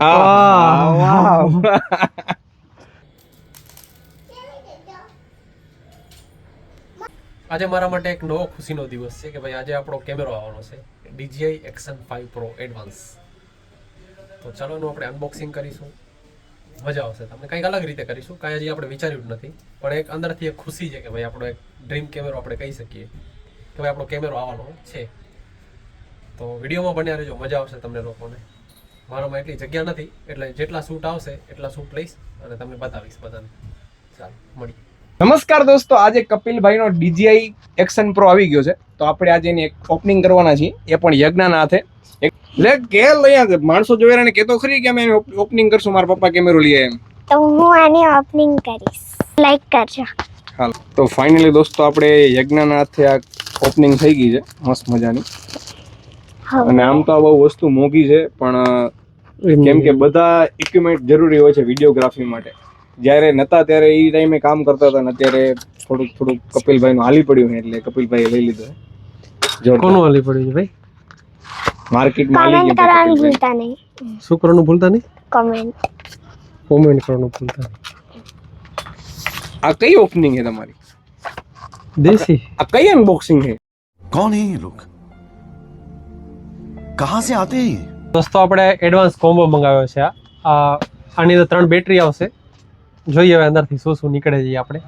વાવ આજે મારા માટે એક નવો ખુશીનો દિવસ છે કે ભાઈ આજે આપણો કેમેરો આવવાનો છે DJI Action 5 Pro એડવાન્સ. તો ચાલો એનું આપણે અનબોક્સિંગ કરીશું, મજા આવશે. તમને કંઈક અલગ રીતે કરીશું, કાંઈ હજી આપણે વિચાર્યું નથી, પણ એક અંદરથી એક ખુશી છે કે ભાઈ આપણો એક ડ્રીમ કેમેરો આપણે કહી શકીએ કે ભાઈ આપણો કેમેરો આવવાનો છે. તો વિડીયોમાં બન્યા રહેજો, મજા આવશે તમને લોકોને. મારામાં એટલી જગ્યા નથી એટલે જેટલા શૂટ આવશે એટલા શૂટ લઈશ અને તમને બતાવીશ બધાને. ચાલો મળીએ. નમસ્કાર દોસ્તો, આજે કપિલભાઈનો DJI Action Pro આવી ગયો છે. તો આપણે આજે એની એક ઓપનિંગ કરવાના છીએ, એ પણ યજ્ઞના હાથે. એટલે કે લઈ માણસો જોયા ને કેતો ખરી કે અમે ઓપનિંગ કરશું, મારા પપ્પા કેમેરો લઈ આવ્યા એમ. તો હું આની ઓપનિંગ કરીશ, લાઈક કરજો. હાલ તો ફાઇનલી દોસ્તો આપણે યજ્ઞના હાથે આ ઓપનિંગ થઈ ગઈ છે મસ્ત મજાની. અને આમ તો આ બહુ વસ્તુ મોંઘી છે, પણ કેમ કે બધા ઇક્વિપમેન્ટ જરૂરી હોય છે વિડીયોગ્રાફી માટે. જ્યારે નતા ત્યારે એ ટાઈમે કામ કરતા હતા ને અત્યારે થોડુંક કપિલભાઈનું હાલી પડ્યું છે એટલે કપિલભાઈએ લઈ લીધો છે. કોનું હાલી પડ્યું છે ભાઈ? માર્કેટમાં કમેન્ટ કરવાનું ભૂલતા નહીં. શું કરવાનું ભૂલતા નહીં? કમેન્ટ કરવાનું ભૂલતા નહીં. આ કઈ ઓપનિંગ છે તમારી? દેશી. આ કઈ અનબોક્સિંગ છે? कौन है ये लोग? कहां से आते हैं ये? દોસ્તો આપણે એડવાન્સ કોમ્બો મંગાવ્યો છે. આની અંદર 3 બેટરી આવશે. જોઈએ હવે અંદરથી શું શું નીકળે છે આપણે.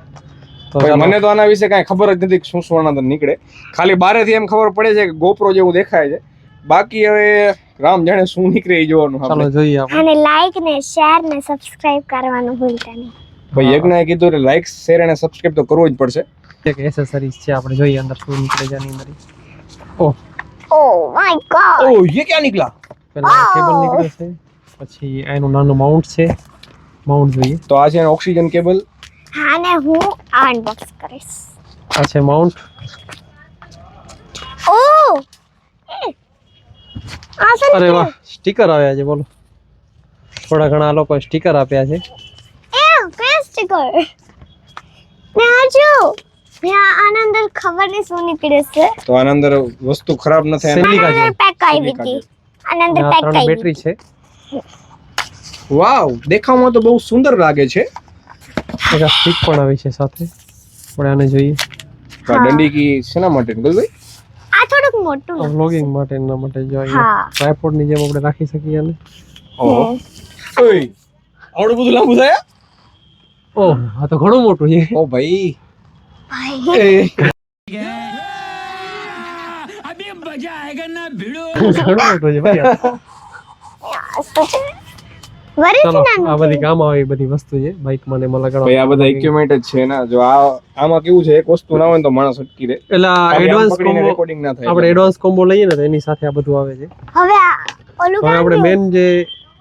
તો મને તો આના વિશે કાંઈ ખબર જ નથી શું શું આના નીકળે. ખાલી બારેથી એમ ખબર પડે છે કે GoPro જેવું દેખાય છે, બાકી હવે રામ જાણે શું નીકળે એ જોવાનું. ચાલો જોઈએ આપણે. અને લાઈક ને શેર ને સબસ્ક્રાઇબ કરવાનું ભૂલતા નહીં. ભાઈ યજ્ઞએ કીધું એટલે લાઈક શેર અને સબસ્ક્રાઇબ તો કરવું જ પડશે. એક એસેસરીઝ છે, આપણે જોઈએ અંદર શું નીકળે છે આની અંદર. ઓહ ઓ માય ગોડ, ઓહ ये क्या निकला? પહેલા કેબલ નીકળે છે, પછી એનું નાનું માઉન્ટ છે. માઉન્ટ જોઈએ તો આ છે ઓક્સિજન કેબલ. હા ને હું અનબોક્સ કરીશ. આ છે માઉન્ટ. ઓ આ શું? અરે વાહ, સ્ટીકર આવ્યા છે. બોલો, થોડા ઘણા લોકો સ્ટીકર આપ્યા છે. એ કયા સ્ટીકર? ને આ જો આના અંદર ખબર નહીં શું નીકળે છે. તો આના અંદર વસ્તુ ખરાબ ન થાય સિલિકા આના અંદર પેક આવી હતી. આના અંદર પેક ત્રણ આવી બેટરી છે. વાવ, દેખાવમાં તો બહુ સુંદર લાગે છે. એક આ સ્ટીક પણ આવી છે સાથે. આપણે આને જોઈએ. આ દંડી કી શેના માટે ભાઈ? આ થોડુંક મોટું લાગે. વ્લોગિંગ માટે એના માટે જો હા. ટ્રાયપોડ ની જેમ આપણે રાખી શકીએ આને. ઓહો, ઓય આવડું બધું લાંબુ થાય? ઓહ, આ તો ઘણું મોટું છે. ઓ ભાઈ, ભાઈ એ ઘણું મોટું છે ભાઈ. વરી ચાલો, નાનું આ બધી કામ આવે એ બધી વસ્તુ છે બાઇક માં ને એમાં ભાઈ લગાડવા. આ બધા ઇક્વિપમેન્ટ જ છે ને. જો આમાં કેવું છે, એક વસ્તુ ના હોય ને તો માણસ અટકી રહે. એટલે એડવાન્સ કોમ્બો રેકોર્ડિંગ ના થાય. આપણે એડવાન્સ કોમ્બો લઈએ ને તો એની સાથે આ બધું આવે છે. હવે આ ઓલું હવે આપણે કાઢ્યું. મેન જે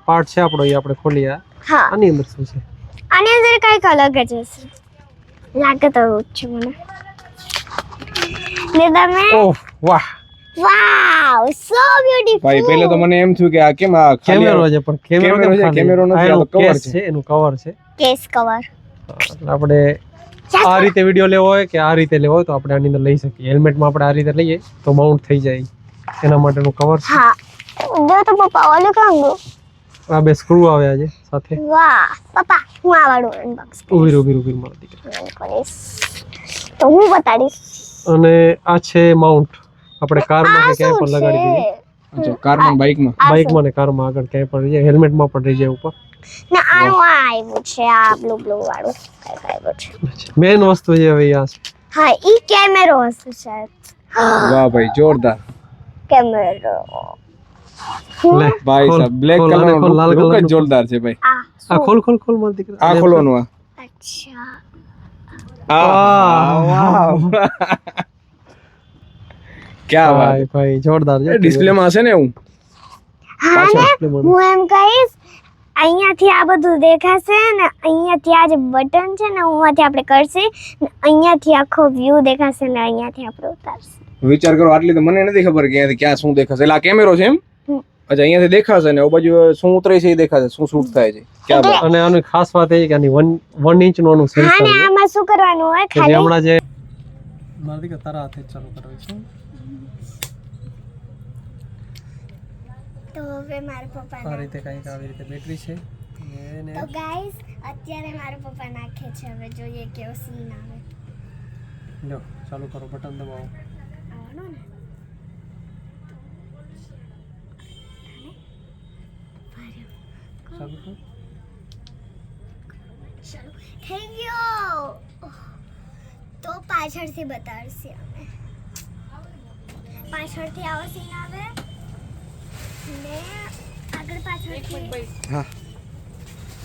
પાર્ટ છે આપણો એ આપણે ખોલીએ. હા, આની અંદર શું છે? આની અંદર કઈક અલગ જ હશે. લાગે તો એવું જ છે મને. ને તમે ઓહ વાહ, વાવ, સો બ્યુટીફુલ. ભાઈ પહેલે તો મને એમ થયું કે આ કેમ આ કેમેરો છે, પણ કેમેરો કેમેરો છે, કેમેરો નથી, આ તો cover કવર છે. એનું કવર છે. Case cover. એટલે આપણે આ રીતે વિડિયો લેવો હોય કે આ રીતે લેવો હોય તો આપણે આની અંદર લઈ શકીએ. હેલ્મેટમાં આપણે આ રીતે લઈએ તો માઉન્ટ થઈ જાય, એના માટેનું કવર છે. હા, જો તો પપ્પા ઓલું કામ ગયું. આ બે સ્ક્રૂ આવ્યા છે સાથે. વાહ પપ્પા, હું આ વાળું અનબોક્સ ઉભી મારી દીકરી. કરીશ તો હું બતાડીશ. અને આ છે માઉન્ટ. આપણે કારમાં કે ક્યાંય પણ લગાડી દઈએ. અચ્છા, કારમાં બાઇકમાં. બાઇકમાં ને કારમાં આગળ ક્યાંય પણ રહી જાય, હેલ્મેટમાં પણ રહી જાય ઉપર. ને આનું આ આવ્યું છે, આ બ્લુ વાળું કઈક આવ્યું છે. મેન વસ્તુ જે હવે આ છે. હા, ઈ કેમેરો હશે શાયદ. વાહ ભાઈ, જોરદાર. કેમેરો. લે ભાઈ સાહેબ, બ્લેક ખોલ, કલર આને ખોલ, લાલ નો લુક જ કલરનું. જોરદાર છે ભાઈ. આ આ ખોલ મારી દીકરી. આ ખોલવાનું આ. અચ્છા, વાવ. ક્યાં વાત. ભાઈ જોરદાર છે. ડિસ્પ્લે માં હશે ને એવું? હા ને હું એમ કહીશ, અહીંયાથી આ બધું દેખાશે ને અહીંયાથી આ જે બટન છે ને અહીંયાથી આપણે કરશે ને અહીંયાથી આખો વ્યૂ દેખાશે ને અહીંયાથી આપણે ઉતારશે. વિચાર કરો, આટલી તો મને નથી ખબર કે અહીંયાથી ક્યાં શું દેખાશે. એટલે આ કેમેરો છે એમ? અચ્છા, અહીંયાથી દેખાશે ને બાજુ શું ઉતરે છે એ દેખાશે, શું શૂટ થાય છે. ક્યાં વાત. અને આની ખાસ વાત એ છે કે આની 1 ઇંચ નું આનું સેન્સર હા ને છે. આમાં શું કરવાનું હોય કે જે ખાલી હમણાં જે મારી દીકરી તારા હાથે જ ચાલુ કરવી છે. તો હવે મારા પપ્પા આ રીતે કંઈક આવી રીતે બેટરી છે ને તો ગાઈસ અત્યારે મારા પપ્પા નાખે છે હવે જોઈએ કેવો સીન આવે લો ચાલુ કરો બટન દબાવો આવવાનો ને ચાલુ કરો ચાલો થઈ ગયો તો પાછળથી બતાવશે અમે પાછળથી આવો સીન આવે ને આગળ પાછળથી હા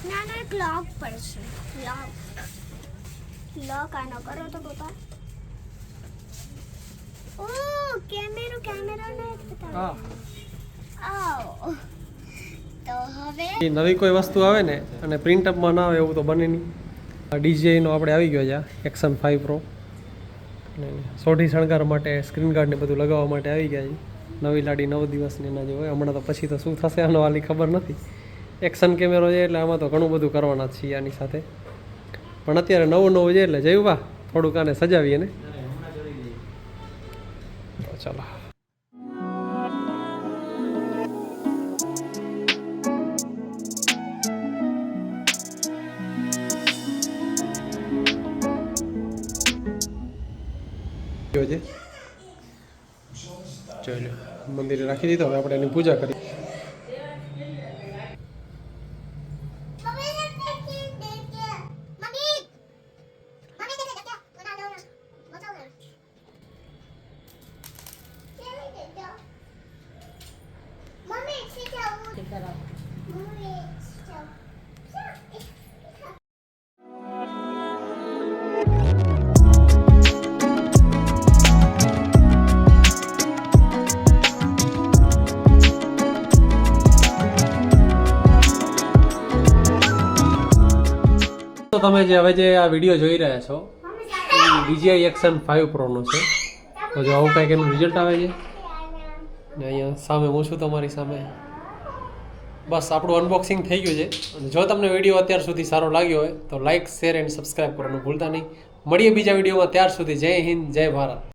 ના ના એક લોક પડશે લોક આનો કરો તો પપ્પા ઓ કેમેરા ને બતાવો હા આવ તો હવે એ નવી કોઈ વસ્તુ આવે ને અને પ્રિન્ટઅપમાં ના આવે એવું તો બને નહીં ડીજીઆઈનો આપણે આવી ગયો છે એક્શન 5 પ્રો અને સોઢી શણગાર માટે સ્ક્રીન ગાર્ડ ને બધું લગાવવા માટે આવી ગયા છે નવી લાડી 9 દિવસની એના જે હોય હમણાં તો પછી તો શું થશે આનો વાલી ખબર નથી એક્શન કેમેરો છે એટલે આમાં તો ઘણું બધું કરવાના જ છીએ આની સાથે પણ અત્યારે નવું છે એટલે જયું બા થોડુંક આને સજાવીએ ને તો ચાલો છે જોઈ લો મંદિરે રાખી દીધો હવે આપણે એની પૂજા કરી તો તમે જે હવે જે આ વિડીયો જોઈ રહ્યા છો DJI એક્શન 5 પ્રોનો છે તો જો આવું કંઈક એનું રિઝલ્ટ આવે છે ને અહીંયા સામે હું છું તમારી સામે બસ આપણું અનબોક્સિંગ થઈ ગયું છે અને જો તમને વિડીયો અત્યાર સુધી સારો લાગ્યો હોય તો લાઇક શેર એન્ડ સબસ્ક્રાઈબ કરવાનું ભૂલતા નહીં મળીએ બીજા વિડીયોમાં ત્યાર સુધી જય હિન્દ જય ભારત